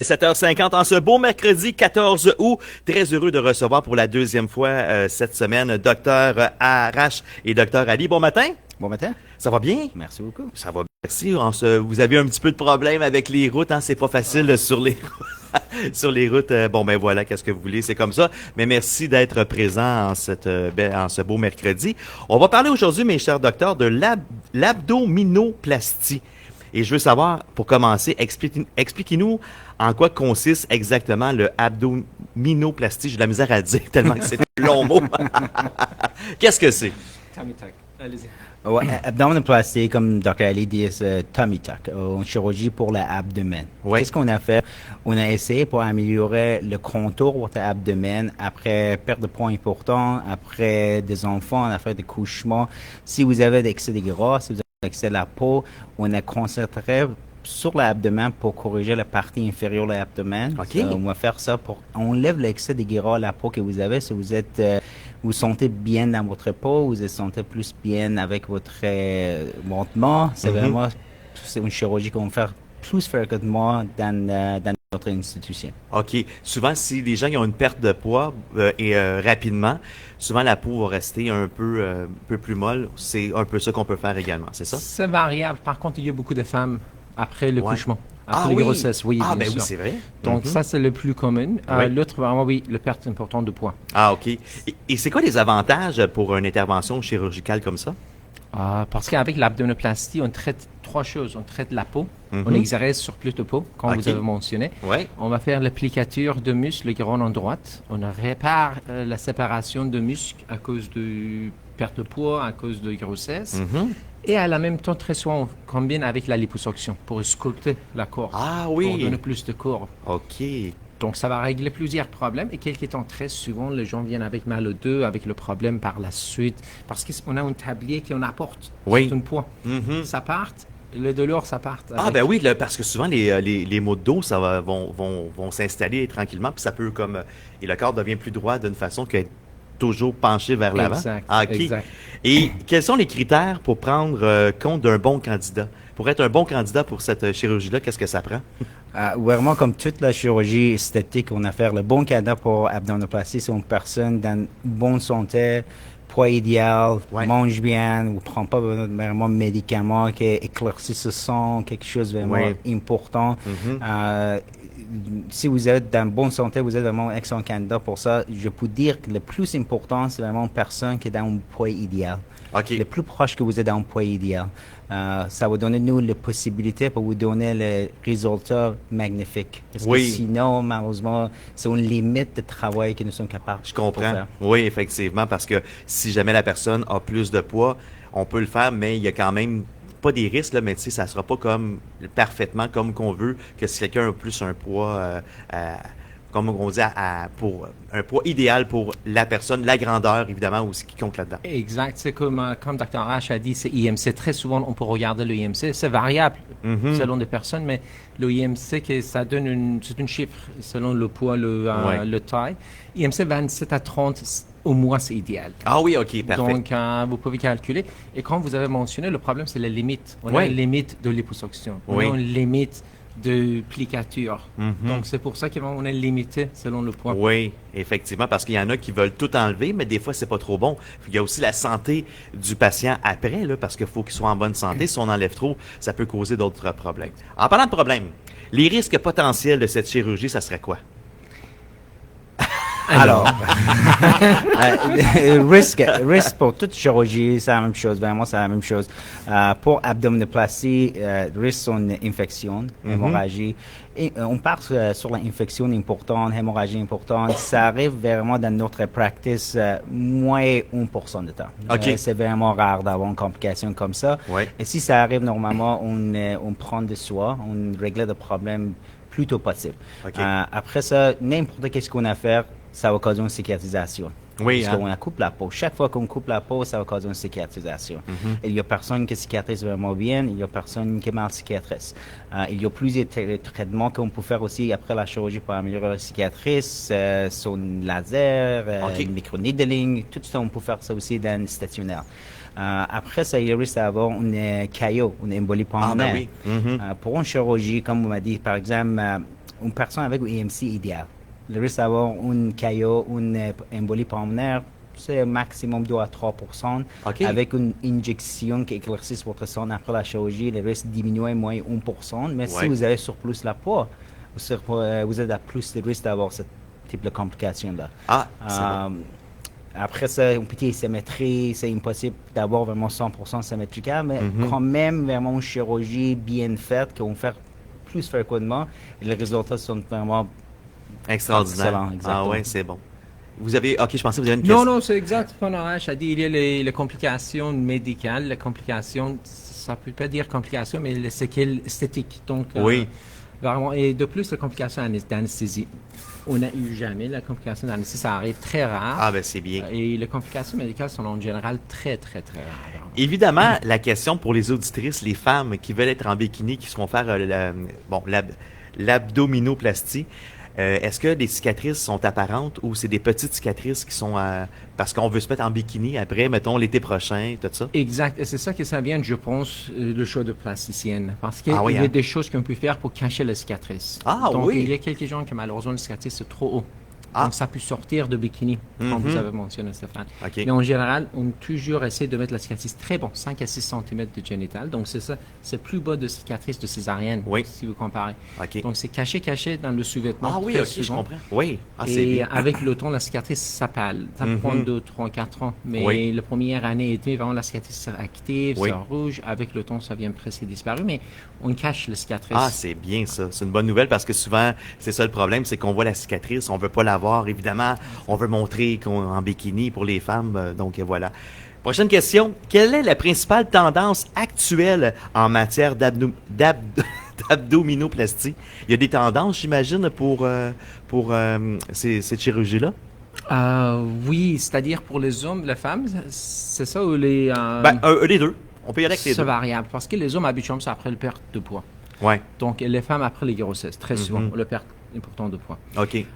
7h50 en ce beau mercredi 14 août. Très heureux de recevoir pour la deuxième fois cette semaine Docteur Arash et Docteur Ali. Bon matin. Bon matin. Ça va bien? Merci beaucoup. Ça va bien. Merci. Vous avez un petit peu de problème avec les routes, hein? C'est pas facile sur les sur les routes. Bon ben voilà, qu'est-ce que vous voulez, c'est comme ça. Mais merci d'être présent en ce beau mercredi. On va parler aujourd'hui, mes chers docteurs, de l'abdominoplastie. Et je veux savoir, pour commencer, expliquez-nous en quoi consiste exactement le abdominoplastie. J'ai de la misère à dire tellement que c'est un long mot. Qu'est-ce que c'est? Tummy tuck. Allez-y. Ouais, abdominoplastie, comme Dr. Ali dit, c'est tummy tuck, une chirurgie pour l'abdomen. Ouais. Qu'est-ce qu'on a fait? On a essayé pour améliorer le contour de votre abdomen après perte de poids important, après des enfants, après des couchements. Si vous avez d'excès de gras, si vous avez d'excès de la peau, on a concentré sur l'abdomen pour corriger la partie inférieure de l'abdomen. Okay. On va faire ça pour enlever l'excès de gras, la peau que vous avez. Si vous êtes, vous sentez bien dans votre peau, vous vous sentez plus bien avec votre montement. C'est vraiment, c'est une chirurgie qu'on va faire plus fréquemment dans notre institution. OK. Souvent, si les gens ils ont une perte de poids rapidement, souvent la peau va rester un peu plus molle. C'est un peu ça qu'on peut faire également, c'est ça? C'est variable. Par contre, il y a beaucoup de femmes après le Ouais. couchement, après oui. les grossesses. Oui, Ah, bien ben sûr. oui, c'est vrai. Donc, ça, c'est le plus commun. Oui. L'autre, vraiment, oui, le perte importante de poids. Ah, OK. Et c'est quoi les avantages pour une intervention chirurgicale comme ça? Parce qu'avec l'abdominoplastie, on traite trois choses. On traite la peau, on exerce sur plus de peau, comme Ok. vous avez mentionné. Ouais. On va faire l'applicature de muscles grands en droite. On répare la séparation de muscles à cause de perte de poids, à cause de grossesse. Et à la même temps, très souvent, on combine avec la liposuction pour sculpter la corps. Ah Pour oui. donner plus de corps. OK. Donc, ça va régler plusieurs problèmes. Et quelques temps, très souvent, les gens viennent avec mal au dos, avec le problème par la suite. Parce qu'on a un tablier qu'on apporte. Oui. C'est un poids. Ça part. Le douleur, ça part. Ah avec. ben oui, parce que souvent les maux de dos vont s'installer tranquillement, puis ça peut et le corps devient plus droit d'une façon qu'être toujours penché vers l'avant. Exact, Ah, OK. exact. Et quels sont les critères pour prendre compte d'un bon candidat? Pour être un bon candidat pour cette chirurgie-là, qu'est-ce que ça prend? Vraiment, comme toute la chirurgie esthétique, on a fait le bon candidat pour abdominoplastie, c'est une personne dans bonne santé, poids idéal, Ouais. mange bien, ou prend pas vraiment de médicaments, qui éclaircit ce sang, quelque chose de vraiment Ouais. important. Si vous êtes dans bonne santé, vous êtes vraiment un excellent candidat pour ça. Je peux dire que le plus important, c'est vraiment une personne qui est dans un poids idéal. OK. Le plus proche que vous êtes dans un poids idéal. Ça va donner nous les possibilités pour vous donner les résultats magnifiques. Parce Oui. que sinon, malheureusement, c'est une limite de travail que nous sommes capables Je de comprends. faire. Oui, effectivement, parce que si jamais la personne a plus de poids, on peut le faire, mais il y a quand même pas des risques, là, mais tu sais, ça sera pas comme parfaitement comme qu'on veut que si quelqu'un a plus un poids, comme on dit, pour un poids idéal pour la personne, la grandeur, évidemment, aussi qui compte là-dedans. Exact. C'est comme Dr. H a dit, c'est IMC. Très souvent, on peut regarder le IMC. C'est variable selon des personnes, mais le IMC, ça donne c'est un chiffre selon le poids, le taille. IMC 27 à 30, au moins, c'est idéal. Ah oui, OK, parfait. Donc, vous pouvez calculer. Et comme vous avez mentionné, le problème, c'est la limite. On a Ouais. une limite de liposuction. On Oui. a une limite de plicature. Donc, c'est pour ça qu'on est limité selon le poids. Oui, effectivement, parce qu'il y en a qui veulent tout enlever, mais des fois, c'est pas trop bon. Il y a aussi la santé du patient après, là, parce qu'il faut qu'il soit en bonne santé. Si on enlève trop, ça peut causer d'autres problèmes. En parlant de problèmes, les risques potentiels de cette chirurgie, ça serait quoi? Alors, risque pour toute chirurgie, c'est la même chose. Vraiment, c'est la même chose. Pour abdominoplastie, risque sont une infection, hémorragie. Et, on part sur l'infection importante, hémorragie importante. Ça arrive vraiment dans notre practice moins 1% de temps. OK. C'est vraiment rare d'avoir une complication comme ça. Ouais. Et si ça arrive normalement, on prend de soi, on règle le problème plutôt possible. OK. Après ça, n'importe qu'est-ce qu'on a à faire, ça va causer une cicatrisation. Oui, Parce hein? qu'on coupe la peau. Chaque fois qu'on coupe la peau, ça va causer une cicatrisation. Il y a personne qui cicatrise vraiment bien, il y a personne qui mal cicatrise. Il y a plusieurs traitements qu'on peut faire aussi après la chirurgie pour améliorer la cicatrice, son laser, OK. microneedling, tout ça, on peut faire ça aussi dans le stationnaire. Après ça, il risque d'avoir une caillot, une embolie pulmonaire. Ah, ben oui. Pour une chirurgie, comme on m'a dit, par exemple, une personne avec un EMC idéal. Le risque d'avoir une KO, une embolie pulmonaire, c'est un maximum 2 à 3%. Okay. Avec une injection qui éclaircisse votre sang après la chirurgie, le risque diminue moins 1%. Mais si vous avez surplus la poids, vous êtes à plus de risque d'avoir ce type de complications-là. Bon. Après ça, une petite symétrie, c'est impossible d'avoir vraiment 100% symétrique, mais quand même vraiment une chirurgie bien faite qu'on fait plus fréquemment, les résultats sont vraiment extraordinaires. Ouais, c'est bon. Vous avez... OK, je pensais que vous avez une question. Non, c'est exact. A dit, il y a les complications médicales, les complications, ça peut pas dire complications, mais les séquelles esthétiques. Donc, oui. Vraiment, et de plus, les complications d'anesthésie. On n'a eu jamais la complication d'anesthésie, ça arrive très rare. Ben c'est bien. Et les complications médicales sont en général très, très, très rares. Évidemment, la question pour les auditrices, les femmes qui veulent être en bikini, qui se font faire l'abdominoplastie, est-ce que les cicatrices sont apparentes ou c'est des petites cicatrices qui sont parce qu'on veut se mettre en bikini après, mettons, l'été prochain, tout ça? Exact. Et c'est ça que ça vient, je pense, le choix de plasticienne. Parce qu'il y a des choses qu'on peut faire pour cacher la cicatrice. Donc, il y a quelques gens qui, malheureusement, la cicatrice, c'est trop haut. Donc, ça peut sortir de bikini, comme vous avez mentionné, Stéphane. Okay. Mais en général, on toujours essaie de mettre la cicatrice très bon, 5 à 6 cm de génital. Donc, c'est ça. C'est plus bas de cicatrice de césarienne, si vous comparez. Okay. Donc, c'est caché dans le sous-vêtement. Je comprends. Oui. Et avec le temps, la cicatrice, ça pâle. Ça prend 2, 3, 4 ans. Mais la première année et demie, vraiment, la cicatrice c'est active, c'est rouge. Avec le temps, ça vient presque disparaître. Mais on cache la cicatrice. C'est bien ça. C'est une bonne nouvelle parce que souvent, c'est ça le problème, c'est qu'on voit la cicatrice, on veut pas la voir. Évidemment, on veut montrer qu'on est en bikini pour les femmes. Donc, voilà. Prochaine question. Quelle est la principale tendance actuelle en matière d'abdominoplastie? Il y a des tendances, j'imagine, pour cette chirurgie-là? Oui, c'est-à-dire pour les hommes, les femmes, c'est ça ou les... les deux. On peut y aller avec les deux. C'est variable parce que les hommes, habituellement, c'est après la perte de poids. Ouais. Donc, les femmes, après les grossesses, très souvent, le perte important de poids. OK.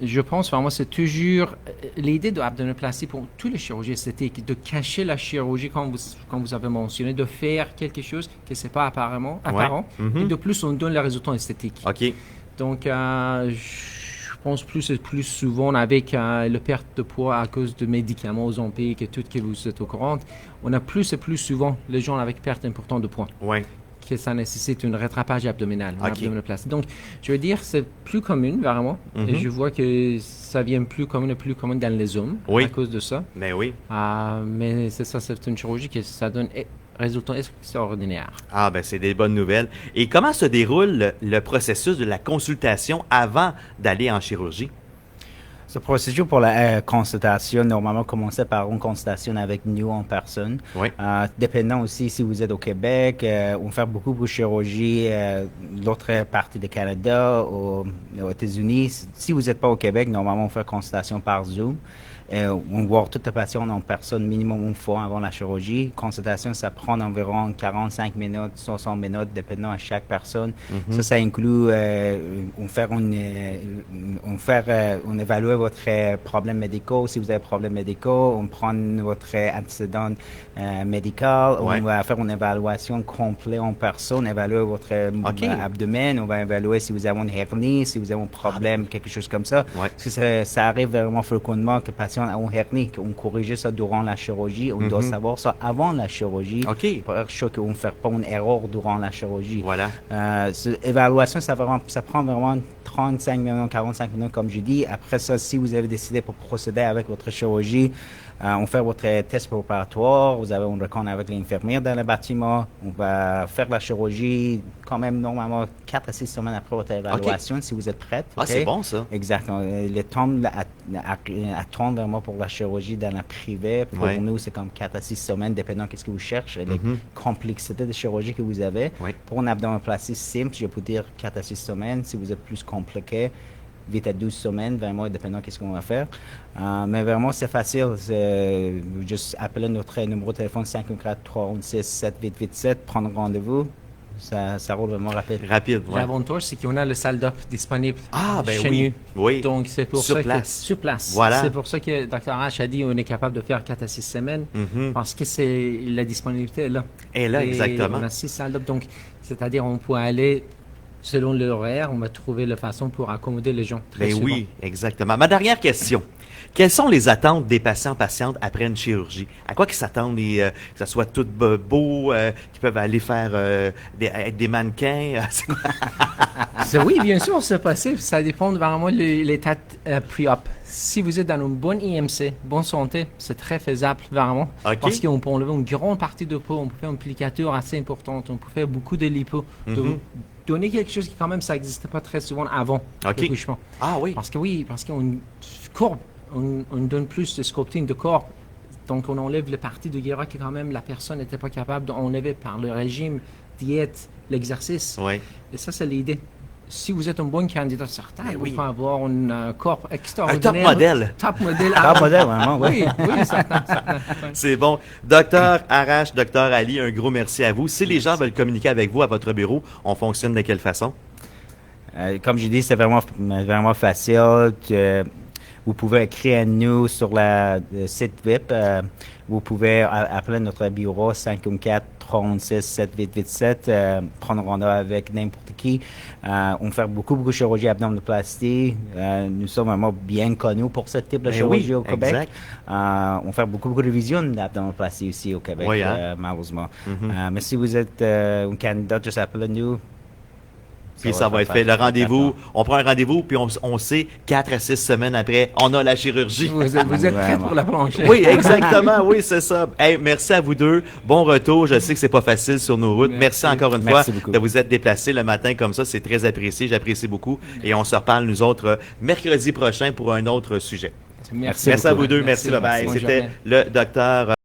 Je pense vraiment c'est toujours l'idée de l'abdominoplastie pour tous les chirurgies esthétiques, de cacher la chirurgie, comme vous avez mentionné, de faire quelque chose que ce n'est pas apparent. Et de plus, on donne les résultats esthétiques. OK. Donc, je pense plus souvent avec le perte de poids à cause de médicaments aux Ozempic et tout que vous êtes au courant, on a plus et plus souvent les gens avec perte importante de poids. Oui. Que ça nécessite un rattrapage abdominal, une abdominoplastie. Donc, je veux dire, c'est plus commun, vraiment. Et je vois que ça devient plus commun dans les hommes à cause de ça. Mais oui. Mais c'est ça, c'est une chirurgie que ça donne résultats extraordinaires. C'est des bonnes nouvelles. Et comment se déroule le processus de la consultation avant d'aller en chirurgie? Ce procédure pour la consultation, normalement, commencer par une consultation avec nous en personne. Oui. Dépendant aussi si vous êtes au Québec, on fait beaucoup de chirurgie l'autre partie du Canada, aux États-Unis. Si vous n'êtes pas au Québec, normalement, on fait consultation par Zoom. On voit toute la patiente en personne minimum une fois avant la chirurgie. Consultation, ça prend environ 45 minutes, 60 minutes, dépendant à chaque personne. Ça inclut on évalue votre problème médical. Si vous avez problème médical, on prend votre antécédent médical. On va faire une évaluation complète en personne, évaluer votre abdomen. On va évaluer si vous avez une hernie, si vous avez un problème, quelque chose comme ça. Parce que ça arrive vraiment fréquemment que le patient a une hernie, qu'on corrige ça durant la chirurgie. On doit savoir ça avant la chirurgie. Pour être sûr qu'on ne fait pas une erreur durant la chirurgie. Voilà. L'évaluation, ça prend vraiment 35 minutes, 45 minutes, comme je dis. Après ça, si vous avez décidé pour procéder avec votre chirurgie, on fait votre test préparatoire. Vous avez une rencontre avec l'infirmière dans le bâtiment. On va faire la chirurgie quand même normalement 4 à 6 semaines après votre évaluation, si vous êtes prête. C'est bon, ça. Exactement. Le temps attendre vraiment pour la chirurgie dans la privée, pour nous, c'est comme 4 à 6 semaines, dépendant de ce que vous cherchez, la complexité de chirurgie que vous avez. Pour une abdominoplastie simple, je peux dire 4 à 6 semaines. Si vous êtes plus compliqué, 8 à 12 semaines, vraiment, dépendant de ce qu'on va faire. Mais vraiment, c'est facile. C'est juste appeler notre numéro de téléphone 514-316-7887, prendre rendez-vous. Ça roule vraiment rapide. L'avantage, c'est qu'on a le salle d'op disponible chez nous. Oui. Donc, c'est pour sur place. Voilà. C'est pour ça que Dr. H a dit qu'on est capable de faire 4 à 6 semaines parce que la disponibilité est là. Et là, exactement. On a 6 salles d'op. Donc, c'est-à-dire on peut aller selon l'horaire, on va trouver la façon pour accommoder les gens. Très souvent. Oui, exactement. Ma dernière question. Quelles sont les attentes des patients-patientes après une chirurgie? À quoi qu'ils s'attendent? Que ça soit tout beau, qu'ils peuvent aller faire être des mannequins? Oui, bien sûr, c'est possible. Ça dépend vraiment de l'état pré-op. Si vous êtes dans une bonne IMC, bonne santé, c'est très faisable, vraiment. Okay. Parce qu'on peut enlever une grande partie de peau, on peut faire une plicature assez importante, on peut faire beaucoup de lipo. Donner quelque chose qui, quand même, ça n'existait pas très souvent avant le couchement. Ah oui? Parce qu'on courbe, on donne plus de sculpting de corps. Donc, on enlève les parties de guérilla que, quand même, la personne n'était pas capable d'enlever par le régime, diète, l'exercice. Oui. Et ça, c'est l'idée. Si vous êtes un bon candidat certain, vous pouvez avoir un corps Un extraordinaire. top modèle. Top modèle. Top modèle, vraiment, oui. Oui, certain. C'est bon. Docteur Arash, Docteur Ali, un gros merci à vous. Si les gens veulent communiquer avec vous à votre bureau, on fonctionne de quelle façon? Comme je dis, c'est vraiment facile. Vous pouvez écrire à nous sur le site VIP. Vous pouvez appeler notre bureau 514-36-7887, prendre rendez-vous avec n'importe qui. On fait beaucoup de chirurgie abdominoplastie. Nous sommes vraiment bien connus pour ce type de chirurgie au Québec. Exact. On fait beaucoup de révisions d'abdominoplastie aussi au Québec, malheureusement. Mais si vous êtes un candidat, juste appelez-nous. Puis ça va être fait. Le rendez-vous, on prend un rendez-vous, puis on sait 4 à 6 semaines après, on a la chirurgie. Vous êtes prêts pour la plancher. Oui, exactement. Oui, c'est ça. Hey, merci à vous deux. Bon retour. Je sais que c'est pas facile sur nos routes. Merci encore une fois de vous être déplacés le matin comme ça. C'est très apprécié. J'apprécie beaucoup. Et on se reparle, nous autres, mercredi prochain pour un autre sujet. Merci à vous deux. Merci. Bye-bye. C'était le docteur